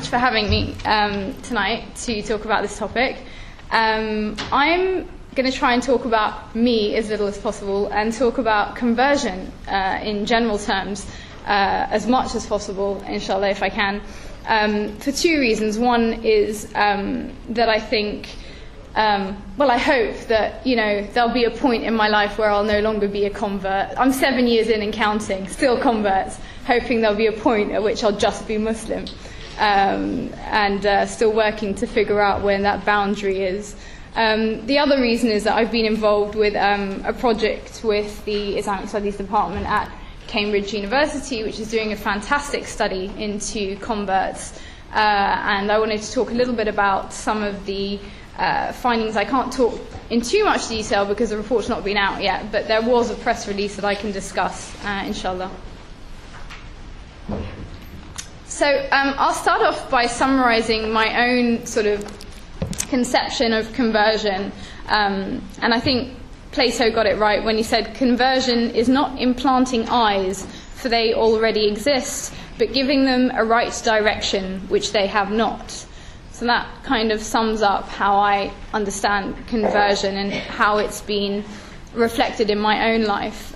much for having me tonight to talk about this topic. I'm going to try and talk about me as little as possible and talk about conversion in general terms as much as possible, inshallah, if I can, for two reasons. One is that I think, I hope that, there'll be a point in my life where I'll no longer be a convert. I'm 7 years in and counting, still converts, hoping there'll be a point at which I'll just be Muslim, and still working to figure out when that boundary is. The other reason is that I've been involved with a project with the Islamic Studies Department at Cambridge University, which is doing a fantastic study into converts, and I wanted to talk a little bit about some of the findings. I can't talk in too much detail because the report's not been out yet, but there was a press release that I can discuss, inshallah. So I'll start off by summarizing my own sort of conception of conversion, and I think Plato got it right when he said conversion is not implanting eyes, for they already exist, but giving them a right direction which they have not. So that kind of sums up how I understand conversion and how it's been reflected in my own life.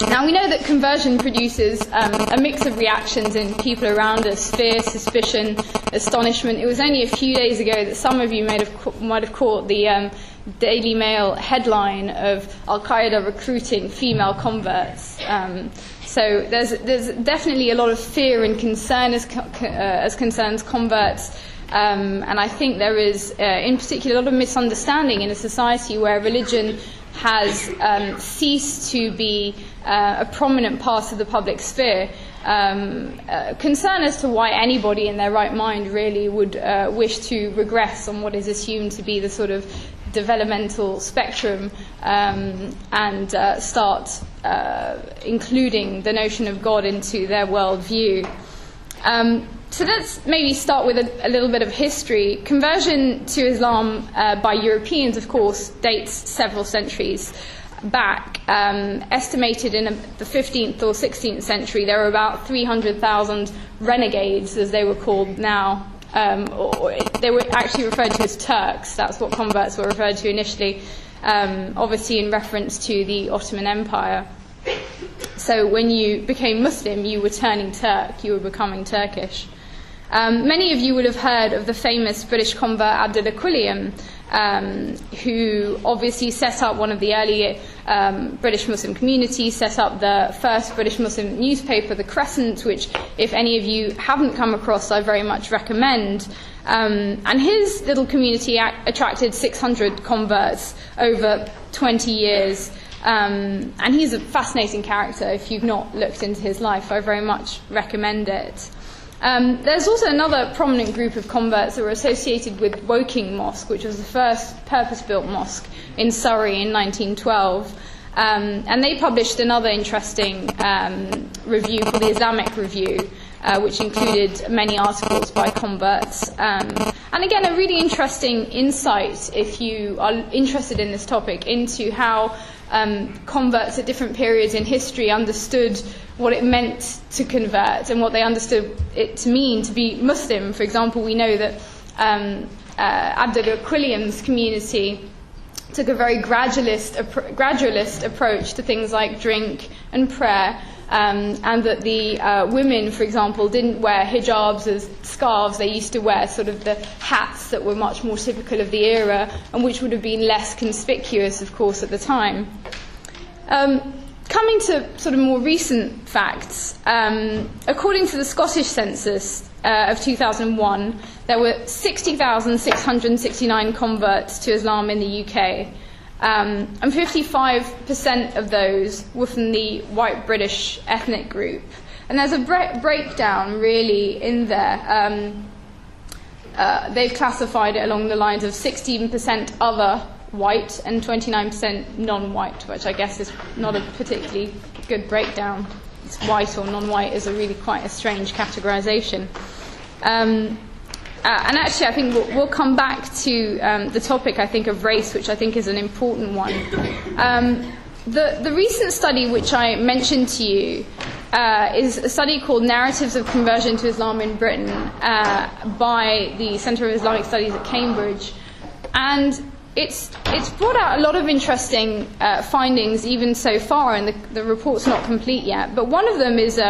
Now, we know that conversion produces a mix of reactions in people around us: fear, suspicion, astonishment. It was only a few days ago that some of you might have caught the Daily Mail headline of Al-Qaeda recruiting female converts. So there's definitely a lot of fear and concern as concerns converts. And I think there is, in particular, a lot of misunderstanding in a society where religion has ceased to be a prominent part of the public sphere. Concern as to why anybody in their right mind really would wish to regress on what is assumed to be the sort of developmental spectrum, and start including the notion of God into their worldview. So let's maybe start with a little bit of history. Conversion to Islam by Europeans, of course, dates several centuries back. Estimated in the 15th or 16th century, there were about 300,000 renegades, as they were called now. Or they were actually referred to as Turks. That's what converts were referred to initially, obviously in reference to the Ottoman Empire. So when you became Muslim, you were turning Turk, you were becoming Turkish. Many of you would have heard of the famous British convert Abdullah Quilliam, who obviously set up one of the early British Muslim communities, set up the first British Muslim newspaper, The Crescent, which, if any of you haven't come across, I very much recommend. And his little community attracted 600 converts over 20 years. And he's a fascinating character. If you've not looked into his life, I very much recommend it. There's also another prominent group of converts that were associated with Woking Mosque, which was the first purpose-built mosque in Surrey in 1912. And they published another interesting review called the Islamic Review, which included many articles by converts. And again, a really interesting insight, if you are interested in this topic, into how converts at different periods in history understood what it meant to convert and what they understood it to mean to be Muslim. For example, we know that Abdullah Quilliam's community took a very gradualist approach to things like drink and prayer, and that the women, for example, didn't wear hijabs as scarves. They used to wear sort of the hats that were much more typical of the era and which would have been less conspicuous, of course, at the time. Coming to sort of more recent facts, according to the Scottish census of 2001, there were 60,669 converts to Islam in the UK. And 55% of those were from the white British ethnic group. And there's a breakdown really in there. They've classified it along the lines of 16% other white and 29% non-white, which I guess is not a particularly good breakdown. It's white or non-white is really quite a strange categorization. And actually, I think we'll come back to the topic, I think, of race, which I think is an important one. The recent study which I mentioned to you is a study called Narratives of Conversion to Islam in Britain by the Centre of Islamic Studies at Cambridge. And it's brought out a lot of interesting findings even so far, and the report's not complete yet. But one of them is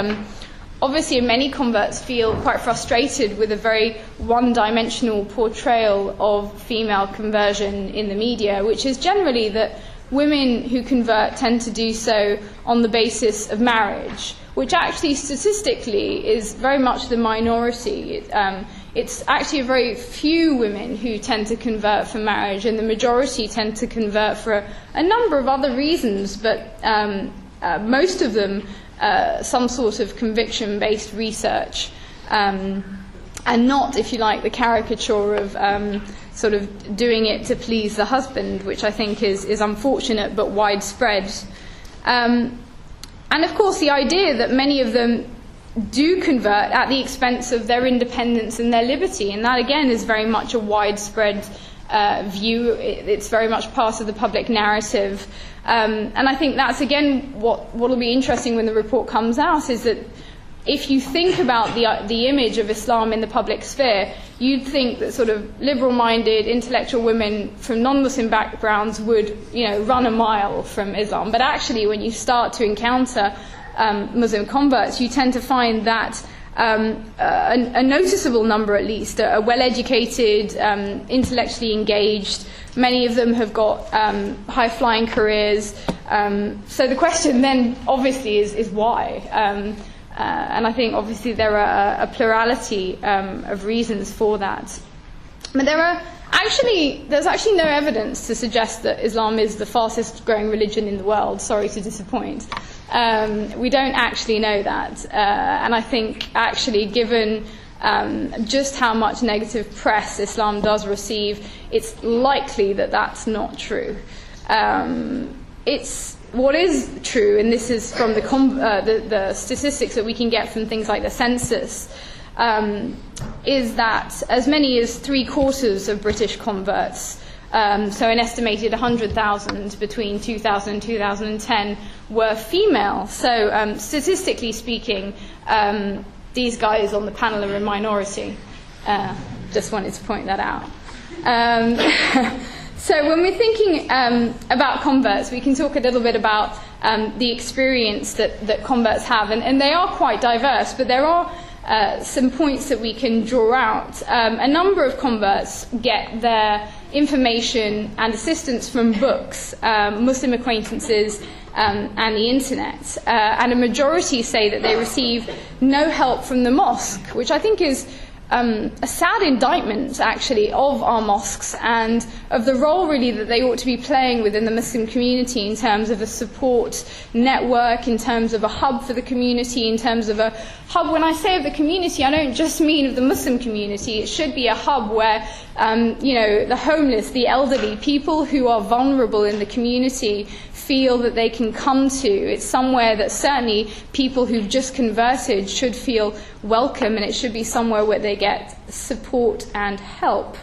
obviously many converts feel quite frustrated with a very one-dimensional portrayal of female conversion in the media, which is generally that women who convert tend to do so on the basis of marriage, which actually statistically is very much the minority. It's actually a very few women who tend to convert for marriage, and the majority tend to convert for a number of other reasons, but most of them some sort of conviction-based research, and not, if you like, the caricature of sort of doing it to please the husband, which I think is unfortunate but widespread. And of course the idea that many of them do convert at the expense of their independence and their liberty, and that again is very much a widespread view. It's very much part of the public narrative. And I think that's again what will be interesting when the report comes out, is that if you think about the image of Islam in the public sphere, you'd think that sort of liberal-minded, intellectual women from non-Muslim backgrounds would, run a mile from Islam. But actually, when you start to encounter Muslim converts, you tend to find that a noticeable number, at least, are well-educated, intellectually engaged. Many of them have got high-flying careers. So the question then, obviously, is why? And I think, obviously, there are a plurality of reasons for that. But there's actually no evidence to suggest that Islam is the fastest-growing religion in the world. Sorry to disappoint. We don't actually know that. And I think, actually, given just how much negative press Islam does receive, it's likely that that's not true. What is true, and this is from the statistics that we can get from things like the census, is that as many as 3/4 of British converts, so an estimated 100,000 between 2000 and 2010, were female. So statistically speaking, these guys on the panel are a minority. Just wanted to point that out. So when we're thinking about converts, we can talk a little bit about the experience that converts have, and they are quite diverse, but there are some points that we can draw out. A number of converts get their information and assistance from books, Muslim acquaintances, and the internet. And a majority say that they receive no help from the mosque, which I think is a sad indictment, actually, of our mosques and of the role, really, that they ought to be playing within the Muslim community in terms of a support network, in terms of a hub for the community, in terms of a hub. When I say of the community, I don't just mean of the Muslim community. It should be a hub where, the homeless, the elderly, people who are vulnerable in the community feel that they can come to. It's somewhere that certainly people who've just converted should feel welcome, and it should be somewhere where they get support and help.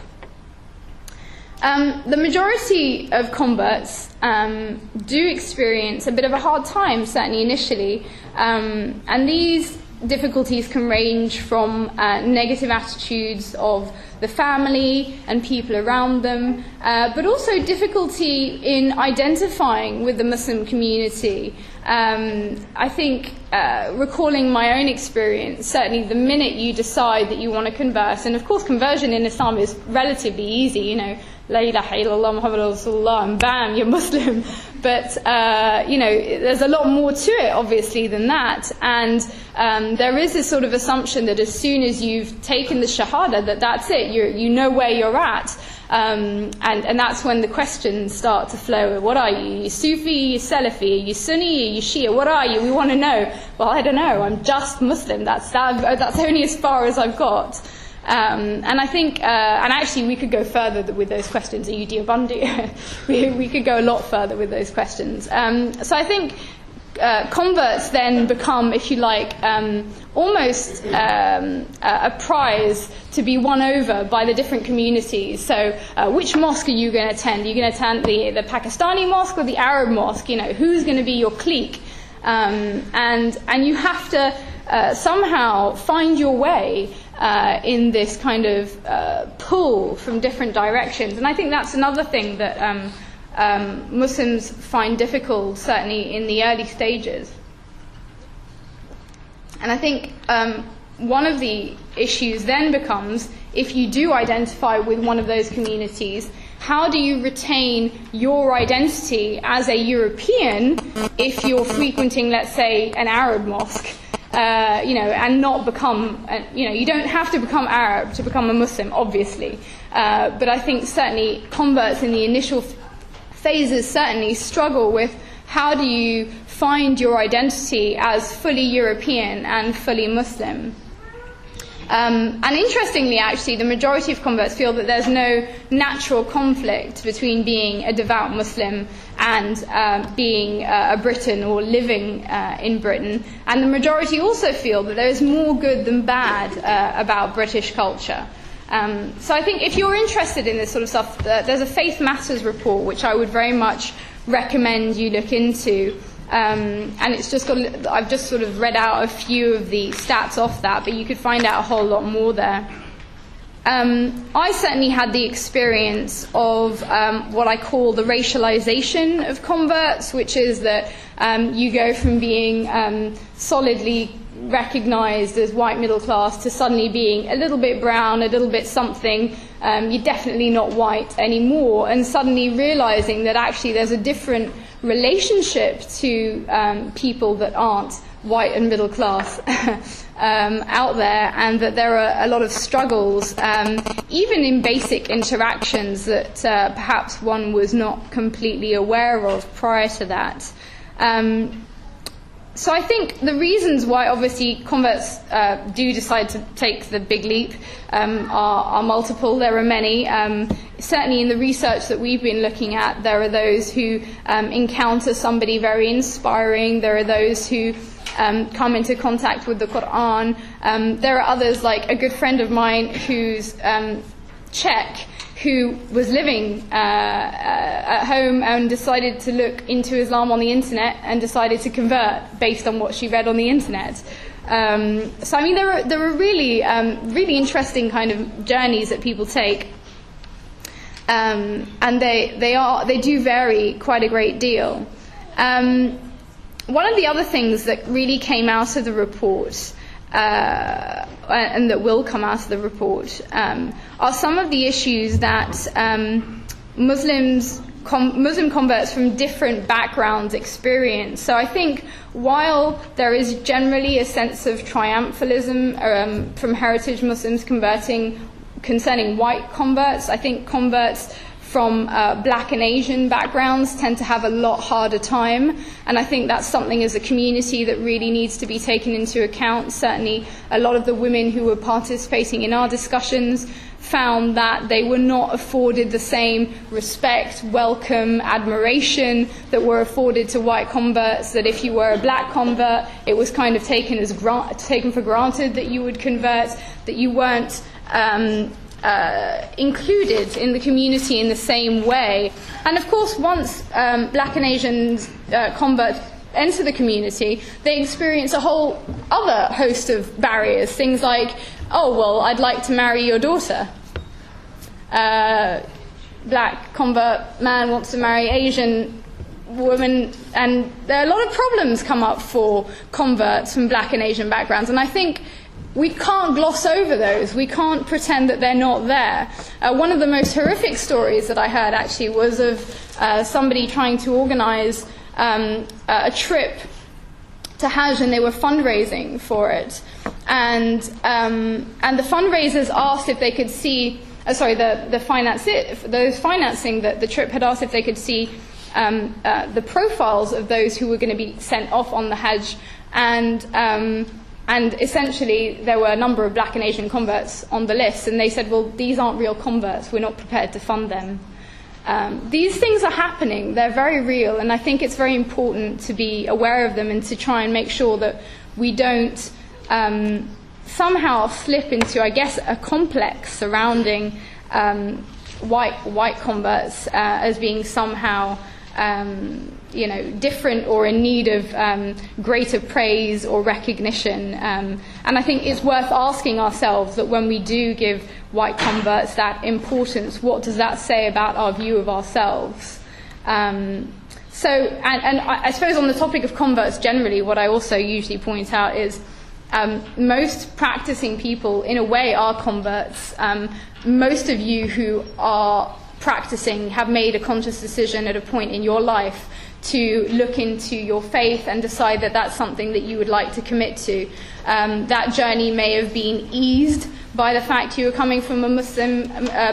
The majority of converts do experience a bit of a hard time, certainly initially, and these difficulties can range from negative attitudes of the family and people around them, but also difficulty in identifying with the Muslim community. I think, recalling my own experience, certainly the minute you decide that you want to convert, and of course conversion in Islam is relatively easy, La ilaha illallah Muhammad Rasulullah, and bam, you're Muslim. But, there's a lot more to it, obviously, than that. And there is this sort of assumption that as soon as you've taken the Shahada, that's it, you know where you're at. And that's when the questions start to flow. What are you? Are you Sufi? Are you Salafi? Are you Sunni? Are you Shia? What are you? We want to know. Well, I don't know. I'm just Muslim. That's only as far as I've got. And I think, and actually we could go further with those questions. Are you Deobandi? we could go a lot further with those questions. So I think converts then become, if you like, almost a prize to be won over by the different communities. So which mosque are you going to attend? Are you going to attend the Pakistani mosque or the Arab mosque? Who's going to be your clique? and you have to somehow find your way in this kind of pull from different directions. And I think that's another thing that Muslims find difficult, certainly in the early stages. And I think one of the issues then becomes, if you do identify with one of those communities, how do you retain your identity as a European if you're frequenting, let's say, an Arab mosque? And not become, you don't have to become Arab to become a Muslim, obviously. But I think certainly converts in the initial phases certainly struggle with how do you find your identity as fully European and fully Muslim. And interestingly, actually, the majority of converts feel that there's no natural conflict between being a devout Muslim and being a Briton or living in Britain. And the majority also feel that there is more good than bad about British culture. So I think if you're interested in this sort of stuff, there's a Faith Matters report, which I would very much recommend you look into. And it's just I've just sort of read out a few of the stats off that, but you could find out a whole lot more there. I certainly had the experience of what I call the racialization of converts, which is that you go from being solidly recognized as white middle class to suddenly being a little bit brown, a little bit something. You're definitely not white anymore, and suddenly realizing that actually there's a different relationship to people that aren't white and middle class out there, and that there are a lot of struggles, even in basic interactions that perhaps one was not completely aware of prior to that. So I think the reasons why obviously converts do decide to take the big leap are multiple. There are many. Certainly in the research that we've been looking at, there are those who encounter somebody very inspiring. There are those who come into contact with the Quran. There are others, like a good friend of mine who's Czech, who was living at home and decided to look into Islam on the internet and decided to convert based on what she read on the internet. So I mean, there are really really interesting kind of journeys that people take, and they do vary quite a great deal. One of the other things that really came out of the report, and that will come out of the report, are some of the issues that Muslim converts from different backgrounds experience. So I think while there is generally a sense of triumphalism from heritage Muslims concerning white converts, I think converts from black and Asian backgrounds tend to have a lot harder time, and I think that's something as a community that really needs to be taken into account. Certainly a lot of the women who were participating in our discussions found that they were not afforded the same respect, welcome, admiration that were afforded to white converts, that if you were a black convert, it was kind of taken for granted that you would convert, that you weren't included in the community in the same way. And of course, once black and Asian converts enter the community, they experience a whole other host of barriers. Things like, oh, well, I'd like to marry your daughter. Black convert man wants to marry Asian woman, and there are a lot of problems come up for converts from black and Asian backgrounds. And I think we can't gloss over those. We can't pretend that they're not there. One of the most horrific stories that I heard actually was of somebody trying to organize a trip to Hajj, and they were fundraising for it. And the fundraisers asked if they could see, those financing the trip had asked if they could see the profiles of those who were going to be sent off on the Hajj. And essentially, there were a number of black and Asian converts on the list, and they said, well, these aren't real converts, we're not prepared to fund them. These things are happening, they're very real, and I think it's very important to be aware of them and to try and make sure that we don't somehow slip into, I guess, a complex surrounding white converts as being somehow different or in need of greater praise or recognition. And I think it's worth asking ourselves that when we do give white converts that importance, what does that say about our view of ourselves? So I suppose on the topic of converts generally, what I also usually point out is most practicing people, in a way, are converts. Most of you who are practicing have made a conscious decision at a point in your life to look into your faith and decide that that's something that you would like to commit to. That journey may have been eased by the fact you are coming from a Muslim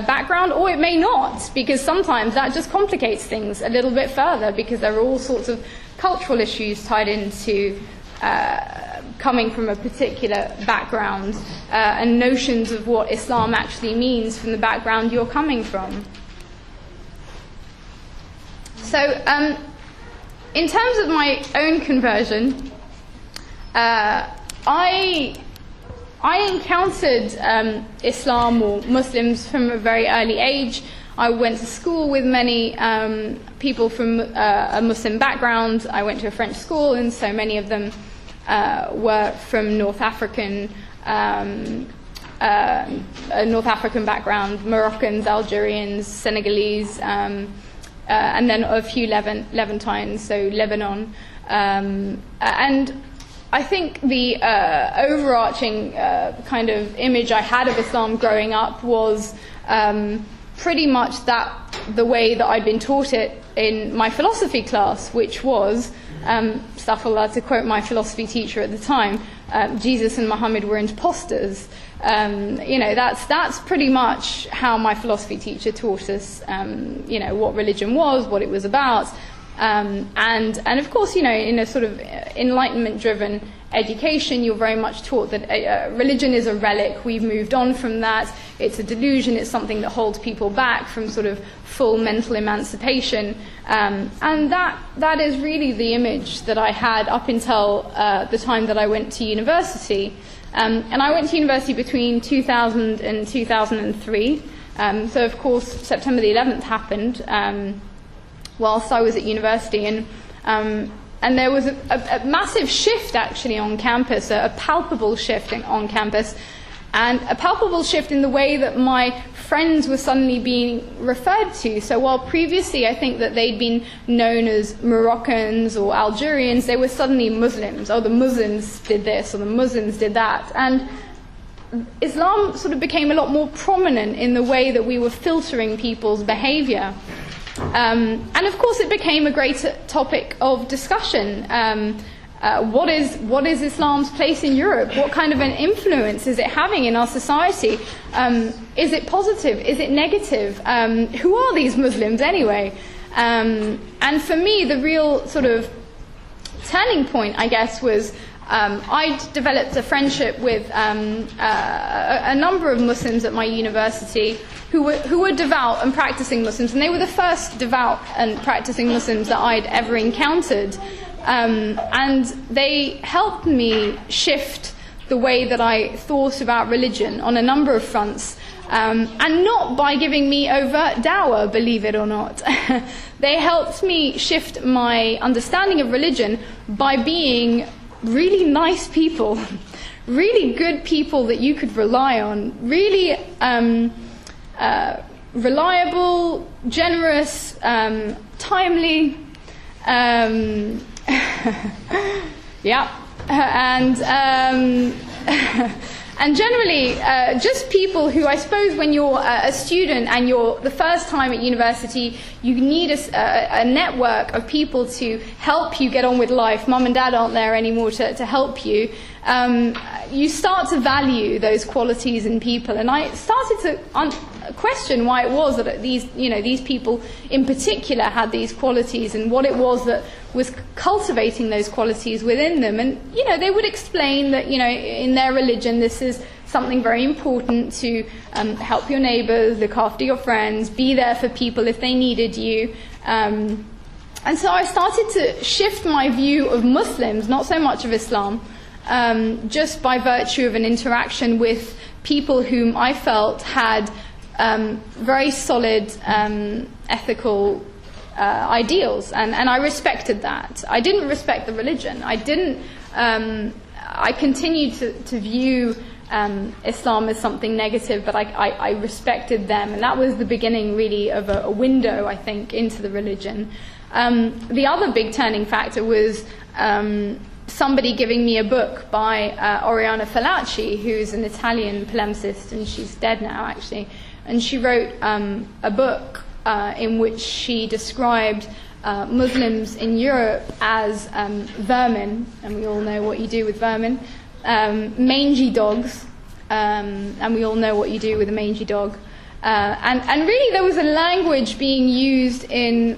background, or it may not, because sometimes that just complicates things a little bit further, because there are all sorts of cultural issues tied into coming from a particular background and notions of what Islam actually means from the background you're coming from. So in terms of my own conversion, I encountered Islam or Muslims from a very early age. I went to school with many people from a Muslim background. I went to a French school, and so many of them were from North African background, Moroccans, Algerians, Senegalese, and then a few Levantines, so Lebanon. And I think the overarching kind of image I had of Islam growing up was pretty much the way that I'd been taught it in my philosophy class, which was, astaghfirullah, to quote my philosophy teacher at the time, Jesus and Muhammad were imposters. That's pretty much how my philosophy teacher taught us, what religion was, what it was about. And of course, in a sort of enlightenment-driven education, you're very much taught that religion is a relic. We've moved on from that. It's a delusion. It's something that holds people back from sort of full mental emancipation. And that is really the image that I had up until the time that I went to university. And I went to university between 2000 and 2003. So, of course, September the 11th happened whilst I was at university, and there was a massive shift actually on campus, a palpable shift on campus, and a palpable shift in the way that my friends were suddenly being referred to. So while previously I think that they'd been known as Moroccans or Algerians, they were suddenly Muslims. Oh, the Muslims did this, or the Muslims did that. And Islam sort of became a lot more prominent in the way that we were filtering people's behavior. And of course it became a great topic of discussion. What is Islam's place in Europe? What kind of an influence is it having in our society? Is it positive? Is it negative? Who are these Muslims anyway? And for me, the real sort of turning point, I guess, was I developed a friendship with a number of Muslims at my university who were devout and practicing Muslims, and they were the first devout and practicing Muslims that I'd ever encountered. And they helped me shift the way that I thought about religion on a number of fronts, and not by giving me overt dawah, believe it or not. They helped me shift my understanding of religion by being really nice people, really good people that you could rely on, really reliable, generous, timely, yeah, and generally just people who, I suppose, when you're a student and you're the first time at university, you need a network of people to help you get on with life. Mum and dad aren't there anymore to help you. You start to value those qualities in people, and I started to question why it was that these people in particular had these qualities, and what it was that was cultivating those qualities within them. And they would explain that in their religion this is something very important, to help your neighbours, look after your friends, be there for people if they needed you. And so I started to shift my view of Muslims, not so much of Islam, just by virtue of an interaction with people whom I felt had very solid ethical ideals, and I respected that. I didn't respect the religion. I continued to view Islam as something negative, but I respected them, and that was the beginning really of a window, I think, into the religion. The other big turning factor was somebody giving me a book by Oriana Fallaci, who's an Italian polemicist, and she's dead now actually, and she wrote a book in which she described Muslims in Europe as vermin, and we all know what you do with vermin, mangy dogs, and we all know what you do with a mangy dog. And really there was a language being used in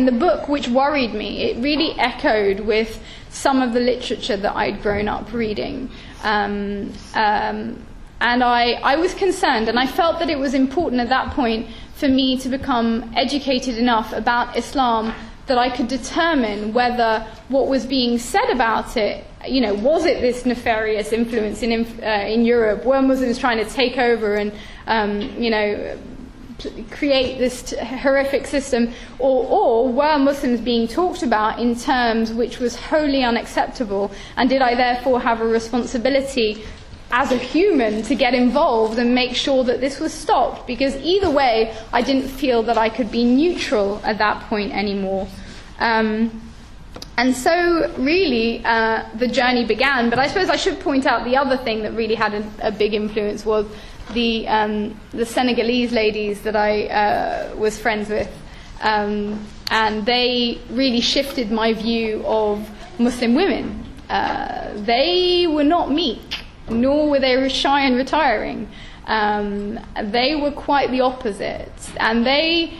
the book which worried me. It really echoed with some of the literature that I'd grown up reading. And I was concerned, and I felt that it was important at that point for me to become educated enough about Islam that I could determine whether what was being said about it, was it this nefarious influence in Europe? Were Muslims trying to take over and, create this horrific system? Or were Muslims being talked about in terms which was wholly unacceptable? And did I therefore have a responsibility as a human to get involved and make sure that this was stopped? Because either way, I didn't feel that I could be neutral at that point anymore. And so really the journey began. But I suppose I should point out the other thing that really had a big influence was the Senegalese ladies that I was friends with. And they really shifted my view of Muslim women. They were not meek, nor were they shy and retiring. They were quite the opposite, and they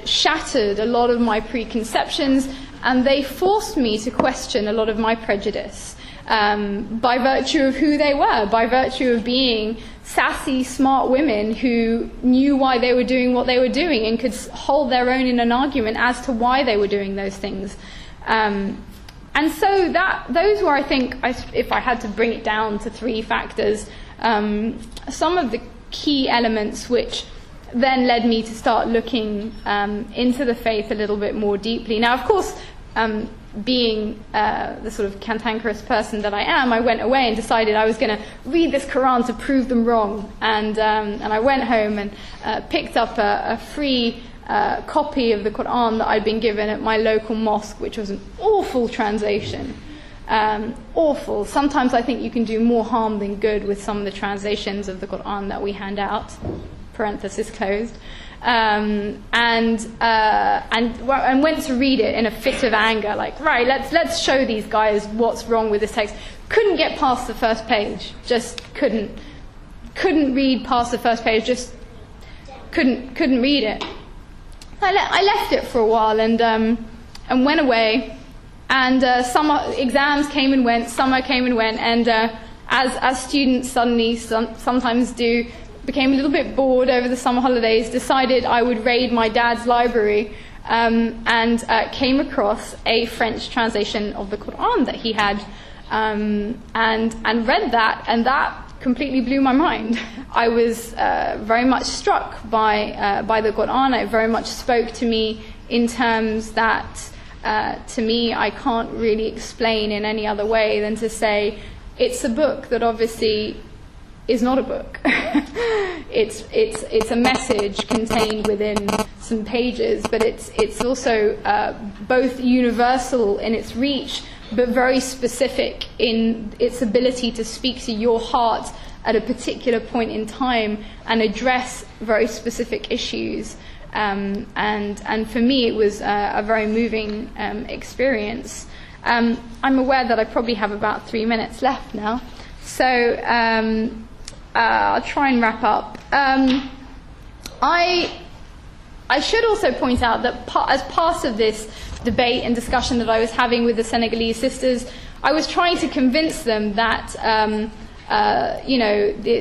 shattered a lot of my preconceptions, and they forced me to question a lot of my prejudice by virtue of who they were, by virtue of being sassy, smart women who knew why they were doing what they were doing and could hold their own in an argument as to why they were doing those things. And so those were, I think, if I had to bring it down to three factors, some of the key elements which then led me to start looking into the faith a little bit more deeply. Now, of course, being the sort of cantankerous person that I am, I went away and decided I was going to read this Quran to prove them wrong. And I went home and picked up a free copy of the Quran that I'd been given at my local mosque, which was an awful translation. Awful. Sometimes I think you can do more harm than good with some of the translations of the Quran that we hand out. Parenthesis closed. And went to read it in a fit of anger, like, right, let's show these guys what's wrong with this text. Couldn't get past the first page. Just couldn't read past the first page. Just couldn't read it. I left it for a while and went away. And summer exams came and went, summer came and went, and as students suddenly sometimes do, became a little bit bored over the summer holidays, decided I would raid my dad's library, and came across a French translation of the Quran that he had, and read that, and that completely blew my mind. I was very much struck by the Quran. It very much spoke to me in terms that, to me, I can't really explain in any other way than to say it's a book that obviously is not a book. It's a message contained within some pages, but it's also both universal in its reach, but very specific in its ability to speak to your heart at a particular point in time and address very specific issues. And for me, it was a very moving experience. I'm aware that I probably have about 3 minutes left now, so I'll try and wrap up. I should also point out that as part of this debate and discussion that I was having with the Senegalese sisters, I was trying to convince them that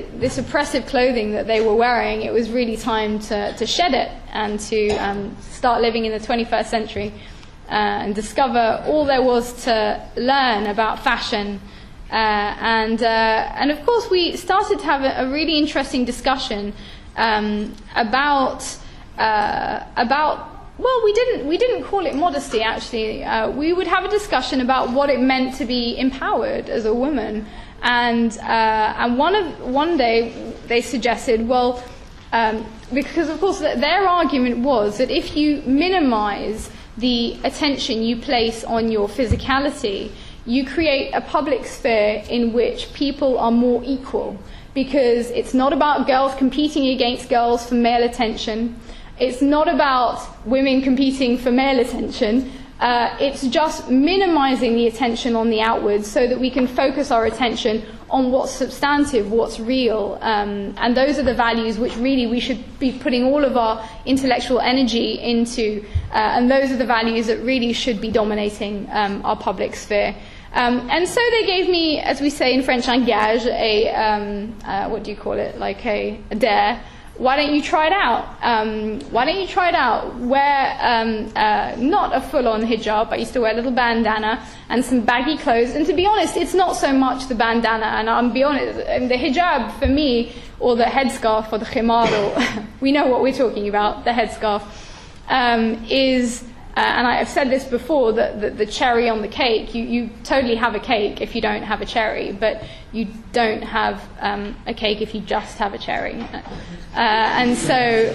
this oppressive clothing that they were wearing, it was really time to shed it and to start living in the 21st century and discover all there was to learn about fashion. And of course we started to have a really interesting discussion about about, well, we didn't call it modesty, actually. We would have a discussion about what it meant to be empowered as a woman. And one day they suggested, well, because of course their argument was that if you minimize the attention you place on your physicality, you create a public sphere in which people are more equal, because it's not about girls competing against girls for male attention. It's not about women competing for male attention. It's just minimizing the attention on the outwards so that we can focus our attention on what's substantive, what's real. And those are the values which really we should be putting all of our intellectual energy into. And those are the values that really should be dominating our public sphere. And so they gave me, as we say in French, un gage, what do you call it, like a dare. Why don't you try it out? Why don't you try it out? Wear not a full-on hijab, but you still wear a little bandana and some baggy clothes. And to be honest, it's not so much the bandana. And I'll be honest, the hijab for me, or the headscarf, or the khimar, or we know what we're talking about, the headscarf, is... and I've said this before, that the cherry on the cake, you totally have a cake if you don't have a cherry, but you don't have a cake if you just have a cherry. And so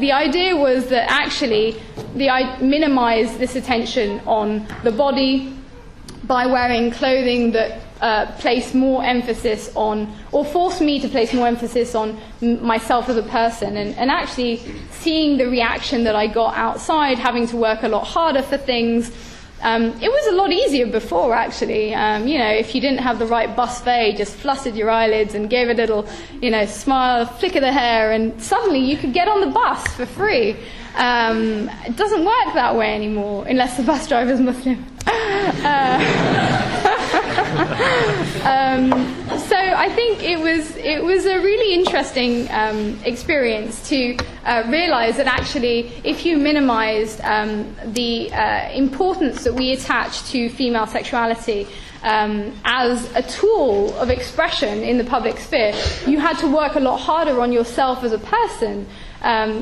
the idea was that actually minimize this attention on the body by wearing clothing that place more emphasis on, or force me to place more emphasis on myself as a person, and actually seeing the reaction that I got outside, having to work a lot harder for things. It was a lot easier before, actually. If you didn't have the right buffet, just fluttered your eyelids and gave a little, smile, flick of the hair, and suddenly you could get on the bus for free. It doesn't work that way anymore, unless the bus driver's Muslim. So I think it was a really interesting experience to realize that actually, if you minimized the importance that we attach to female sexuality as a tool of expression in the public sphere, you had to work a lot harder on yourself as a person.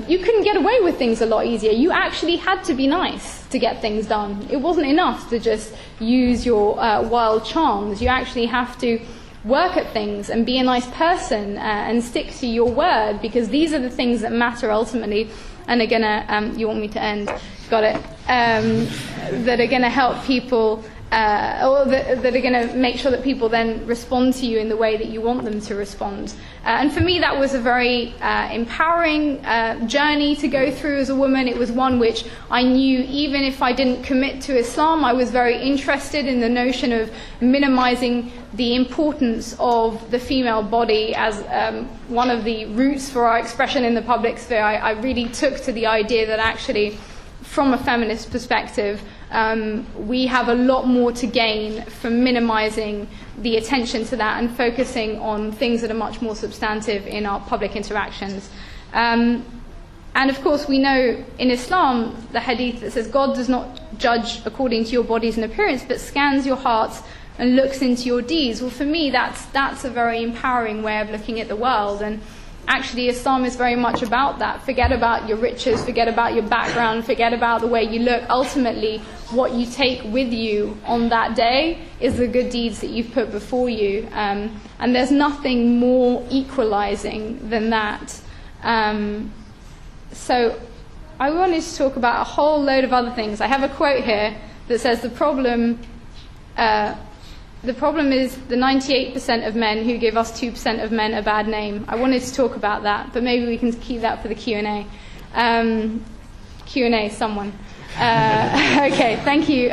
You couldn't get away with things a lot easier. You actually had to be nice to get things done. It wasn't enough to just use your wild charms. You actually have to work at things and be a nice person and stick to your word, because these are the things that matter ultimately and are going to, you want me to end? Got it. That are going to help people, or that are going to make sure that people then respond to you in the way that you want them to respond. And for me, that was a very empowering journey to go through as a woman. It was one which I knew, even if I didn't commit to Islam, I was very interested in the notion of minimizing the importance of the female body as one of the roots for our expression in the public sphere. I really took to the idea that actually, from a feminist perspective, we have a lot more to gain from minimizing the attention to that and focusing on things that are much more substantive in our public interactions. And of course, we know in Islam, the hadith that says God does not judge according to your bodies and appearance, but scans your hearts and looks into your deeds. Well, for me, that's a very empowering way of looking at the world. And actually, Islam is very much about that. Forget about your riches, forget about your background, forget about the way you look. Ultimately, what you take with you on that day is the good deeds that you've put before you. And there's nothing more equalizing than that. So I wanted to talk about a whole load of other things. I have a quote here that says the problem is the 98% of men who give us 2% of men a bad name. I wanted to talk about that, but maybe we can keep that for the Q&A. Q&A, someone. Okay, thank you.